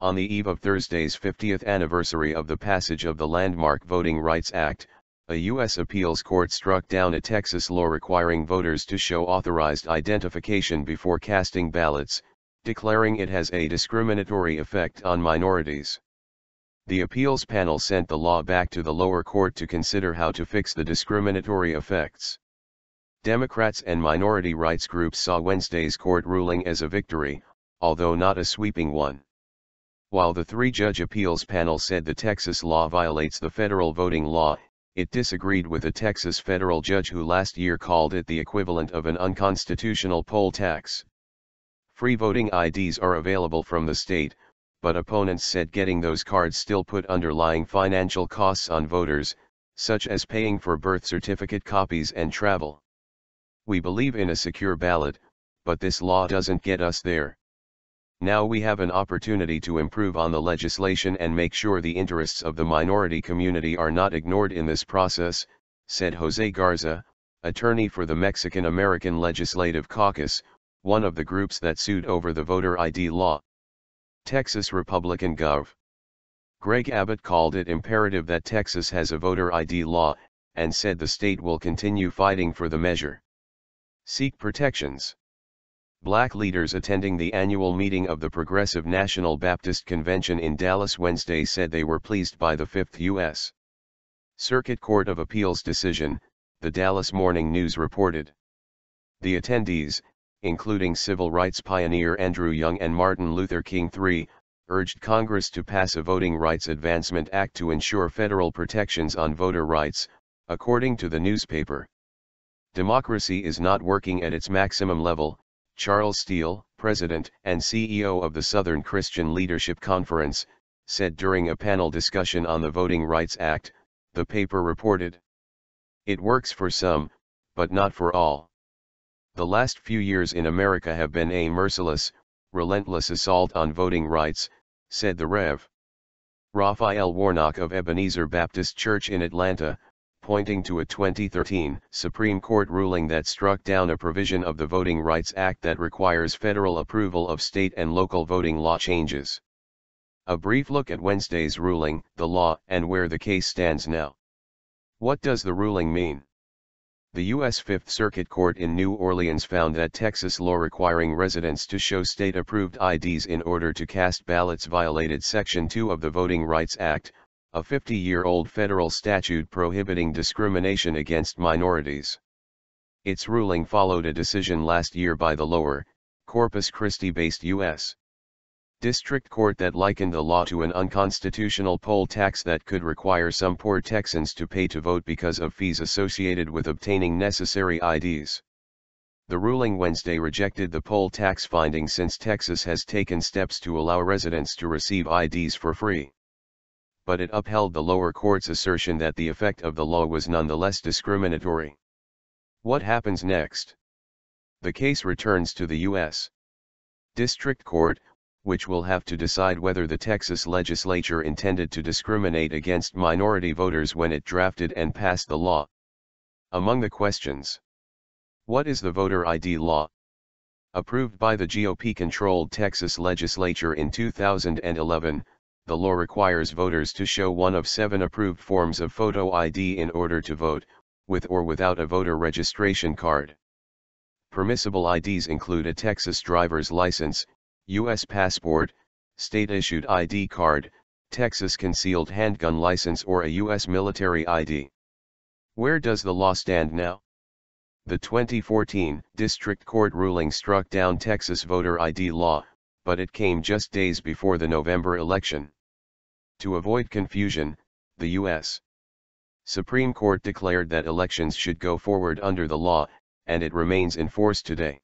On the eve of Thursday's 50th anniversary of the passage of the landmark Voting Rights Act, a U.S. appeals court struck down a Texas law requiring voters to show authorized identification before casting ballots, declaring it has a discriminatory effect on minorities. The appeals panel sent the law back to the lower court to consider how to fix the discriminatory effects. Democrats and minority rights groups saw Wednesday's court ruling as a victory, although not a sweeping one. While the three-judge appeals panel said the Texas law violates the federal voting law, it disagreed with a Texas federal judge who last year called it the equivalent of an unconstitutional poll tax. Free voting IDs are available from the state, but opponents said getting those cards still put underlying financial costs on voters, such as paying for birth certificate copies and travel. We believe in a secure ballot, but this law doesn't get us there. Now we have an opportunity to improve on the legislation and make sure the interests of the minority community are not ignored in this process, said Jose Garza, attorney for the Mexican American Legislative Caucus, one of the groups that sued over the voter ID law. Texas Republican Gov. Greg Abbott called it imperative that Texas has a voter ID law, and said the state will continue fighting for the measure. Seek protections. Black leaders attending the annual meeting of the Progressive National Baptist Convention in Dallas Wednesday said they were pleased by the Fifth U.S. Circuit Court of Appeals decision, the Dallas Morning News reported. The attendees, including civil rights pioneer Andrew Young and Martin Luther King III, urged Congress to pass a Voting Rights Advancement Act to ensure federal protections on voter rights, according to the newspaper. Democracy is not working at its maximum level, Charles Steele, president and CEO of the Southern Christian Leadership Conference, said during a panel discussion on the Voting Rights Act, the paper reported. It works for some, but not for all. The last few years in America have been a merciless, relentless assault on voting rights, said the Rev. Raphael Warnock of Ebenezer Baptist Church in Atlanta, pointing to a 2013 Supreme Court ruling that struck down a provision of the Voting Rights Act that requires federal approval of state and local voting law changes. A brief look at Wednesday's ruling, the law, and where the case stands now. What does the ruling mean? The U.S. Fifth Circuit Court in New Orleans found that Texas law requiring residents to show state-approved IDs in order to cast ballots violated Section 2 of the Voting Rights Act, a 50-year-old federal statute prohibiting discrimination against minorities. Its ruling followed a decision last year by the lower, Corpus Christi-based U.S. District Court that likened the law to an unconstitutional poll tax that could require some poor Texans to pay to vote because of fees associated with obtaining necessary IDs. The ruling Wednesday rejected the poll tax finding since Texas has taken steps to allow residents to receive IDs for free. But it upheld the lower court's assertion that the effect of the law was nonetheless discriminatory. What happens next? The case returns to the U.S. District Court, which will have to decide whether the Texas legislature intended to discriminate against minority voters when it drafted and passed the law. Among the questions: what is the voter ID law? Approved by the GOP-controlled Texas legislature in 2011, the law requires voters to show one of 7 approved forms of photo ID in order to vote, with or without a voter registration card. Permissible IDs include a Texas driver's license, U.S. passport, state-issued ID card, Texas concealed handgun license or a U.S. military ID. Where does the law stand now? The 2014 District Court ruling struck down Texas voter ID law, but it came just days before the November election. To avoid confusion, the U.S. Supreme Court declared that elections should go forward under the law, and it remains in force today.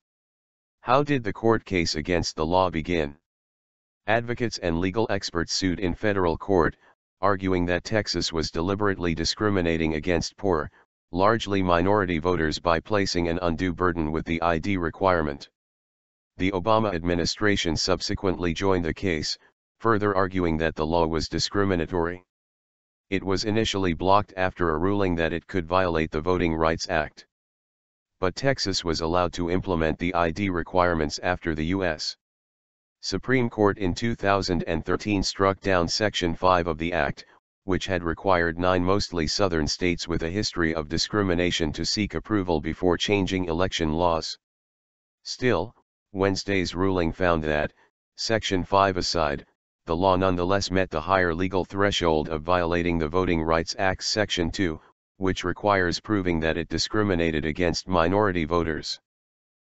How did the court case against the law begin? Advocates and legal experts sued in federal court, arguing that Texas was deliberately discriminating against poor, largely minority voters by placing an undue burden with the ID requirement. The Obama administration subsequently joined the case, further arguing that the law was discriminatory. It was initially blocked after a ruling that it could violate the Voting Rights Act. But Texas was allowed to implement the ID requirements after the U.S. Supreme Court in 2013 struck down Section 5 of the Act, which had required 9 mostly southern states with a history of discrimination to seek approval before changing election laws. Still, Wednesday's ruling found that, Section 5 aside, the law nonetheless met the higher legal threshold of violating the Voting Rights Act's Section 2, which requires proving that it discriminated against minority voters.